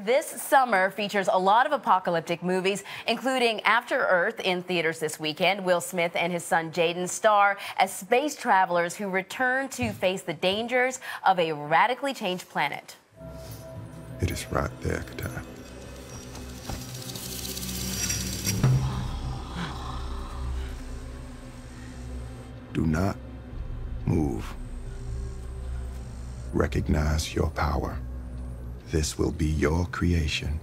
This summer features a lot of apocalyptic movies, including After Earth in theaters this weekend. Will Smith and his son Jaden star as space travelers who return to face the dangers of a radically changed planet. It is right there, Katai. Do not move. Recognize your power. This will be your creation.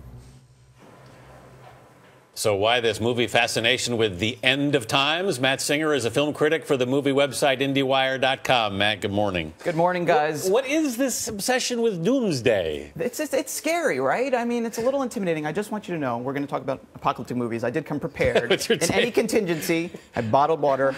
So why this movie fascination with the end of times? Matt Singer is a film critic for the movie website IndieWire.com. Matt, good morning. Good morning, guys. What is this obsession with doomsday? It's scary, right? I mean, it's a little intimidating. I just want you to know, we're going to talk about apocalyptic movies. I did come prepared. In any contingency, I have bottled water,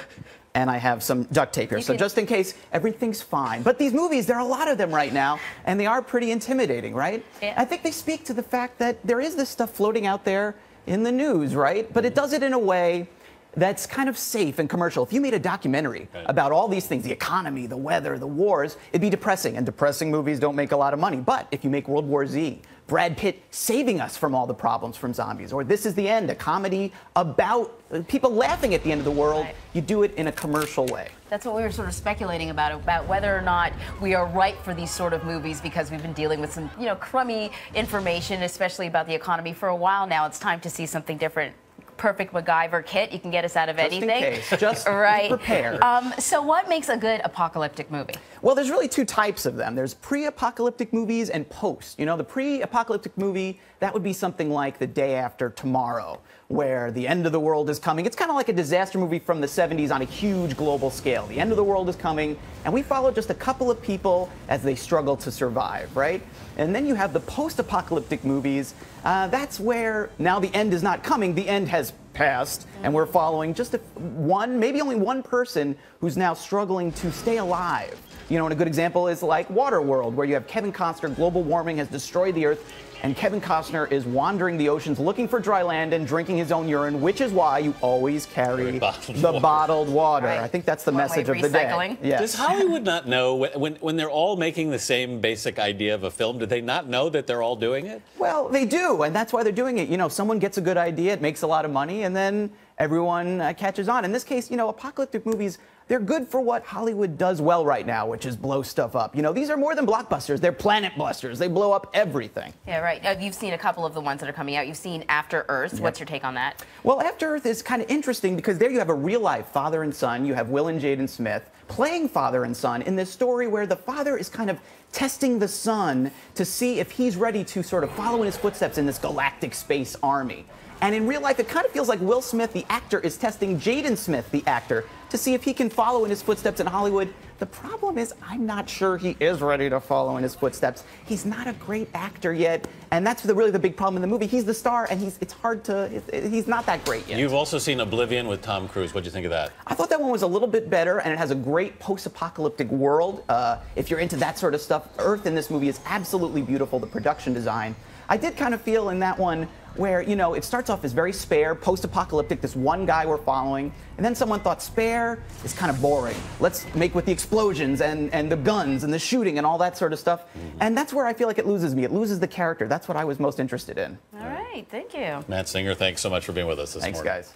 and I have some duct tape here. So just in case, everything's fine. But these movies, there are a lot of them right now, and they are pretty intimidating, right? Yeah. I think they speak to the fact that there is this stuff floating out there in the news, right? But it does it in a way that's kind of safe and commercial. If you made a documentary about all these things, the economy, the weather, the wars, it'd be depressing. And depressing movies don't make a lot of money. But if you make World War Z, Brad Pitt saving us from all the problems from zombies, or This Is the End, a comedy about people laughing at the end of the world, you do it in a commercial way. That's what we were sort of speculating about whether or not we are right for these sort of movies, because we've been dealing with some, crummy information, especially about the economy for a while now. It's time to see something different. Perfect MacGyver kit. You can get us out of anything. Just in case. Just be prepared. So what makes a good apocalyptic movie? Well, there's really two types of them. There's pre-apocalyptic movies and post. The pre-apocalyptic movie, that would be something like The Day After Tomorrow, where the end of the world is coming. It's kind of like a disaster movie from the 70s on a huge global scale. The end of the world is coming, and we follow just a couple of people as they struggle to survive, right? And then you have the post-apocalyptic movies. That's where now the end is not coming, the end has passed, and we're following just maybe only one person who's now struggling to stay alive. And a good example is like Waterworld, where you have Kevin Costner. Global warming has destroyed the Earth, and Kevin Costner is wandering the oceans looking for dry land and drinking his own urine, which is why you always carry bottled water. Right. I think that's the message of the day. Yes. Does Hollywood not know, when they're all making the same basic idea of a film, do they not know that they're all doing it? Well, they do, and that's why they're doing it. Someone gets a good idea, it makes a lot of money, and then everyone catches on. In this case, apocalyptic movies, they're good for what Hollywood does well right now, which is blow stuff up. These are more than blockbusters. They're planet busters. They blow up everything. Yeah, right. You've seen a couple of the ones that are coming out. You've seen After Earth. Yep. What's your take on that? Well, After Earth is kind of interesting because there you have a real-life father and son. You have Will and Jaden Smith playing father and son in this story where the father is kind of testing the son to see if he's ready to sort of follow in his footsteps in this galactic space army. And in real life, it kind of feels like Will Smith, the actor, is testing Jaden Smith, the actor, to see if he can follow in his footsteps in Hollywood. The problem is, I'm not sure he is ready to follow in his footsteps. He's not a great actor yet, and that's really the big problem in the movie. He's the star, and he's not that great yet. You've also seen Oblivion with Tom Cruise. What do you think of that? I thought that one was a little bit better, and it has a great post-apocalyptic world. If you're into that sort of stuff, Earth in this movie is absolutely beautiful, the production design. I did kind of feel in that one where, it starts off as very spare, post-apocalyptic, this one guy we're following, and then someone thought spare is kind of boring. Let's make with the explosions and the guns and the shooting and all that sort of stuff. And that's where I feel like it loses me. It loses the character. That's what I was most interested in. All right. Thank you. Matt Singer, thanks so much for being with us this morning. Thanks, guys.